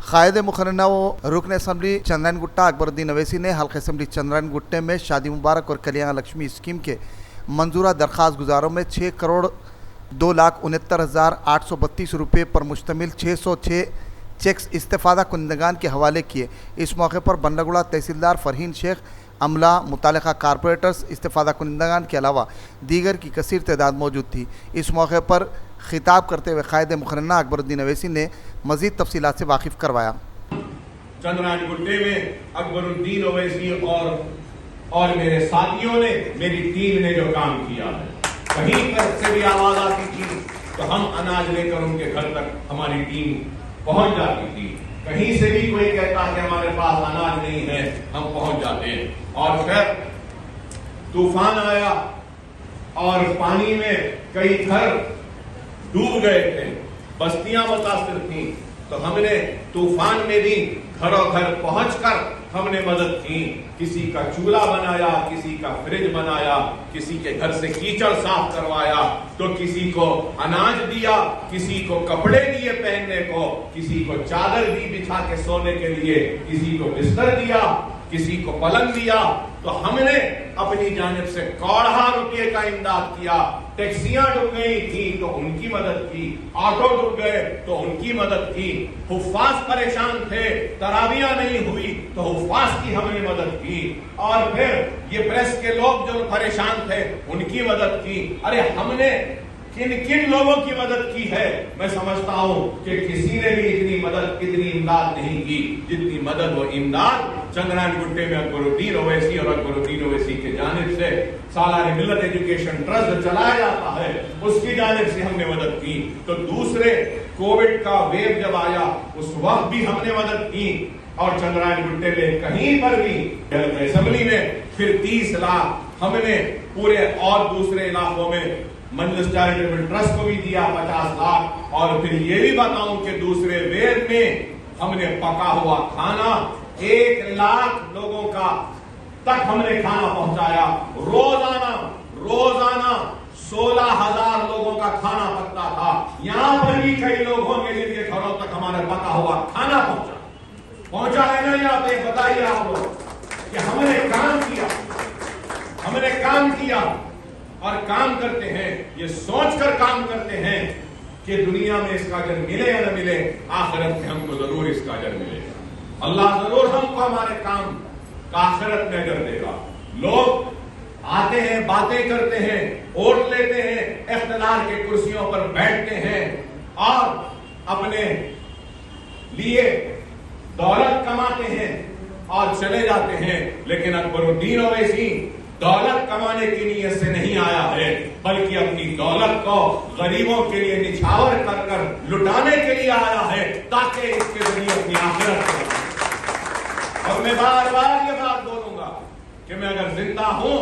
قائد مقررہ و رکن اسمبلی چندرائن گٹہ اکبر الدین اویسی نے حلقہ اسمبلی چندرائن گٹے میں شادی مبارک اور کلیان لکشمی اسکیم کے منظورہ درخواست گزاروں میں 6,02,69,832 روپے پر مشتمل 606 چیکس استفادہ کنندگان کے حوالے کیے۔ اس موقع پر بنڈگوڑا تحصیلدار فرحین شیخ، عملہ، متعلقہ کارپوریٹرز، استفادہ کنندگان کے علاوہ دیگر کی کثیر تعداد موجود تھی۔ اس موقع پر خطاب کرتے ہوئے قائد مقررہ اکبر الدین اویسی نے مزید تفصیلات سے واقف کروایا۔ چندرائن گٹے میں اکبر الدین اویسی اور میرے ساتھیوں نے، میری ٹیم نے جو کام کیا ہے، کہیں پر سے بھی آواز آتی تھی تو ہم اناج لے کر ان کے گھر تک ہماری ٹیم پہنچ جاتی تھی۔ کہیں سے بھی کوئی کہتا کہ ہمارے پاس اناج نہیں ہے، ہم پہنچ جاتے ہیں۔ اور پھر طوفان آیا اور پانی میں کئی گھر ڈوب گئے تھے، بستیاں متاثر تھیں، تو ہم نے طوفان میں بھی گھروں گھر پہنچ کر ہم نے مدد کی۔ کسی کا چولہا بنایا، کسی کا فریج بنایا، کسی کے گھر سے کیچڑ صاف کروایا، تو کسی کو اناج دیا، کسی کو کپڑے دیے پہننے کو، کسی کو چادر دی بچھا کے سونے کے لیے، کسی کو بستر دیا، کسی کو پلنگ دیا۔ تو ہم نے اپنی جانب سے کوڑھا روپے کا امداد کیا۔ ٹیکسیاں ڈوب گئی تھی تو ان کی مدد کی، آٹو ڈوب گئے تو ان کی مدد کی، حفاظ پریشان تھے، تراویح نہیں ہوئی تو حفاظ کی ہم نے مدد کی، اور پھر یہ پریس کے لوگ جو پریشان تھے ان کی مدد کی۔ ارے ہم نے کن کن لوگوں کی مدد کی ہے؟ میں سمجھتا ہوں کہ کسی نے بھی اتنی مدد، اتنی امداد نہیں کی جتنی مدد و امداد چندرائن گٹے میں اکبر الدین اویسی اور اکبر الدین اویسی کی جانب سے سالار ملت ایجوکیشن ٹرسٹ چلایا جاتا ہے، اس کی جانب سے ہم نے مدد کی۔ تو دوسرے کووڈ کا ویو جب آیا اس وقت بھی ہم نے مدد کی، اور چندرائن گٹے میں کہیں پر بھی اسمبلی میں پھر 30 لاکھ ہم نے پورے اور دوسرے علاقوں میں مجلس چیریٹیبل ٹرسٹ کو بھی دیا 50 لاکھ، اور پھر یہ بھی بتاؤں کہ دوسرے ویو میں ہم نے پکا ہوا کھانا 1 لاکھ لوگوں کا تک ہم نے کھانا پہنچایا۔ روزانہ 16,000 لوگوں کا کھانا پکتا تھا۔ یہاں پر بھی کئی لوگوں کے جن کے گھروں تک ہمارے پکا ہوا کھانا پہنچا ہے نا؟ یہاں پہ بتائیے آپ لوگ کہ ہم نے کام کیا اور کام کرتے ہیں، یہ سوچ کر کام کرتے ہیں کہ دنیا میں اس کا اجر ملے یا نہ ملے، آخرت میں ہم کو ضرور اس کا اجر ملے گا۔ اللہ ضرور ہم کو ہمارے کام کا آخرت میں اجر دے گا۔ لوگ آتے ہیں، باتیں کرتے ہیں، ووٹ لیتے ہیں، اقتدار کے کرسیوں پر بیٹھتے ہیں اور اپنے لیے دولت کماتے ہیں اور چلے جاتے ہیں، لیکن اکبر الدین اویسی دولت کمانے کی نیت سے نہیں آیا ہے، بلکہ اپنی دولت کو غریبوں کے لیے نچھاور کر کر لٹانے کے لیے آیا ہے، تاکہ اس کے ذریعے اپنی آخرت کو۔ اور میں بار بار یہ بات بولوں گا کہ میں اگر زندہ ہوں،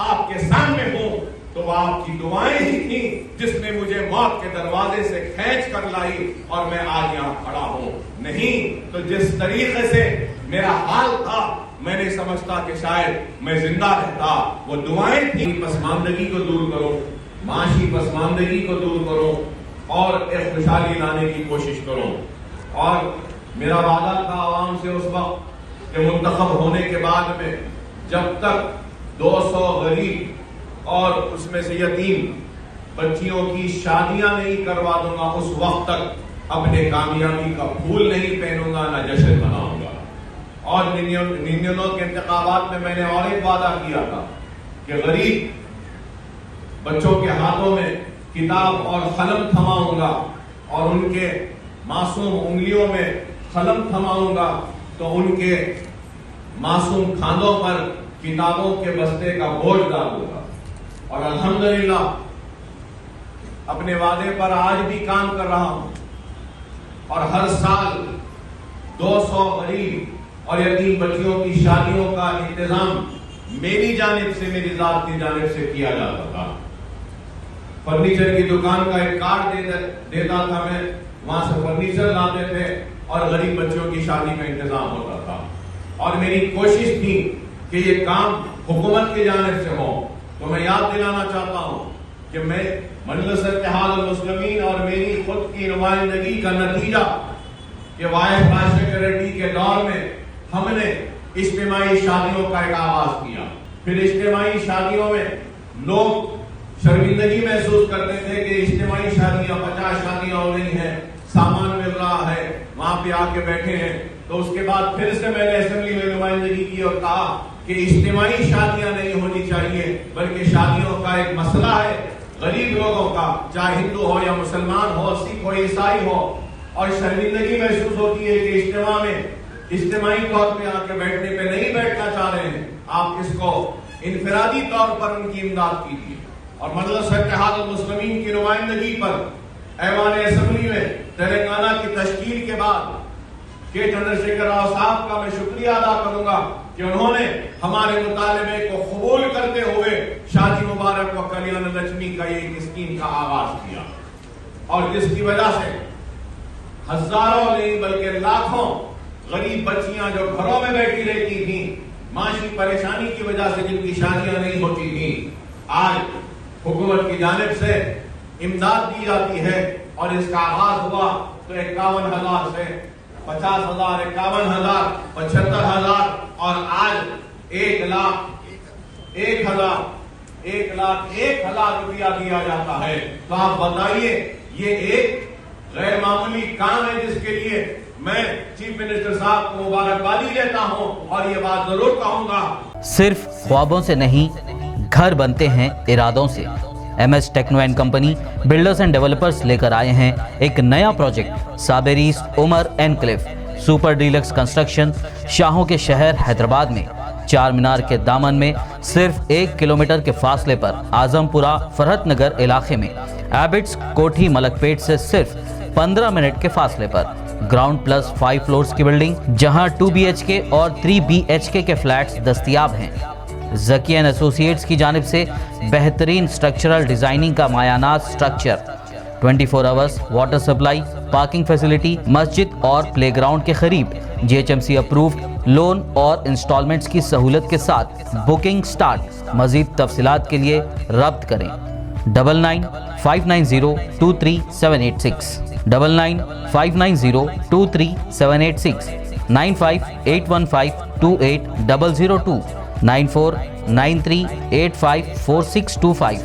آپ کے سامنے ہوں، تو وہ آپ کی دعائیں ہی تھیں جس نے مجھے موت کے دروازے سے کھینچ کر لائی اور میں آج یہاں کھڑا ہوں۔ نہیں تو جس طریقے سے میرا حال تھا، میں نہیں سمجھتا کہ شاید میں زندہ رہتا۔ وہ دعائیں تھیں، پسماندگی کو دور کرو، معاشی پسماندگی کو دور کرو اور ایک خوشحالی لانے کی کوشش کرو۔ اور میرا وعدہ تھا عوام سے اس وقت کہ منتخب ہونے کے بعد میں جب تک 200 غریب اور اس میں سے یتیم بچیوں کی شادیاں نہیں کروا دوں گا، اس وقت تک اپنے کامیابی کا پھول نہیں پہنوں گا، نہ جشن مناؤں گا۔ اور 99 کے انتخابات میں نے اور ایک وعدہ کیا تھا کہ غریب بچوں کے ہاتھوں میں کتاب اور قلم تھماؤں گا اور ان کے معصوم انگلیوں میں قلم تھماؤں گا تو ان کے معصوم کاندھوں پر کتابوں کے بستے کا بوجھ ڈالوں گا۔ اور الحمدللہ اپنے وعدے پر آج بھی کام کر رہا ہوں، اور ہر سال 200 غریب اور یتیم بچیوں کی شادیوں کا انتظام میری جانب سے، میری ذات کی جانب سے کیا جاتا تھا۔ فرنیچر کی دکان کا ایک کارڈ دیتا تھا میں، وہاں سے فرنیچر لاتے تھے اور غریب بچیوں کی شادی کا انتظام ہوتا تھا۔ اور میری کوشش تھی کہ یہ کام حکومت کی جانب سے ہو۔ تو میں یاد دلانا چاہتا ہوں کہ میں مجلس اتحاد المسلمین اور میری خود کی نمائندگی کا نتیجہ کہ وائس راشٹر ریڈی کے دور میں ہم نے اجتماعی شادیوں کا ایک آغاز کیا. پھر اجتماعی شادیوں میں لوگ شرمندگی محسوس کرتے تھے کہ اجتماعی شادیاں 50 شادیاں ہو رہی ہیں, سامان مل رہا ہے, وہاں پہ آ کے بیٹھے ہیں. تو اس کے بعد پھر سے میں نے اسمبلی میں نمائندگی کی اور کہا کہ اجتماعی شادیاں نہیں ہونی چاہیے, بلکہ شادیوں کا ایک مسئلہ ہے غریب لوگوں کا, چاہے ہندو ہو یا مسلمان ہو, سکھ ہو, عیسائی ہو, اور شرمندگی محسوس ہوتی ہے کہ اجتماع میں اجتماعی طور پہ آ کے بیٹھنے پہ نہیں بیٹھنا چاہ رہے ہیں. آپ اس کو انفرادی طور پر ان کی امداد کیجیے. اور مجلس اتحاد المسلمین کی نمائندگی پر ایوان اسمبلی میں تلنگانہ کی تشکیل کے بعد کے چندرشیکھر راؤ صاحب کا میں شکریہ ادا کروں گا کہ انہوں نے ہمارے مطالبے کو قبول کرتے ہوئے شادی مبارک و کلیان لکشمی کا یہ اسکیم کا آغاز کیا, اور جس کی وجہ سے ہزاروں نہیں بلکہ لاکھوں غریب بچیاں جو گھروں میں بیٹھی رہتی تھیں, معاشی پریشانی کی وجہ سے جن کی شادیاں نہیں ہوتی تھیں, آج حکومت کی جانب سے امداد دی جاتی ہے. اور اس کا آغاز ہوا تو 51,000 سے 50,000, 51,000, 75,000, اور آج 1,01,000 روپیہ دیا جاتا ہے. تو آپ بتائیے, یہ ایک غیر معمولی کام ہے جس کے لیے میں چیف منسٹر صاحب کو مبارکبادی دیتا ہوں, اور یہ بات ضرور کہوں گا, صرف خوابوں سے نہیں گھر بنتے ہیں ارادوں سے. M S techno and company builders and developers لے کر آئے ہیں ایک نیا project Sabri's Umar enclave super deluxe construction, شاہوں کے شہر حیدرآباد میں, چار مینار کے دامن میں, صرف 1 کلومیٹر کے فاصلے پر, اعظم پورہ فرحت نگر علاقے میں, ایبٹس کوٹھی ملک پیٹ سے صرف 15 منٹ کے فاصلے پر, گراؤنڈ پلس 5 فلورز کی بلڈنگ جہاں 2 BHK اور 3 BHK کے فلیٹس دستیاب ہیں. ذکی اینڈ ایسوسیٹس کی جانب سے بہترین سٹرکچرل ڈیزائننگ کا مایانات structure, 24 hours water supply, parking facility, مسجد اور پلے گراؤنڈ کے قریب, GHMC اپرووڈ لون اور انسٹالمنٹس کی سہولت کے ساتھ. Booking start. مزید تفصیلات کے لیے رابطہ کریں 9959023786, 9959023786, 9581528002, 9493854625.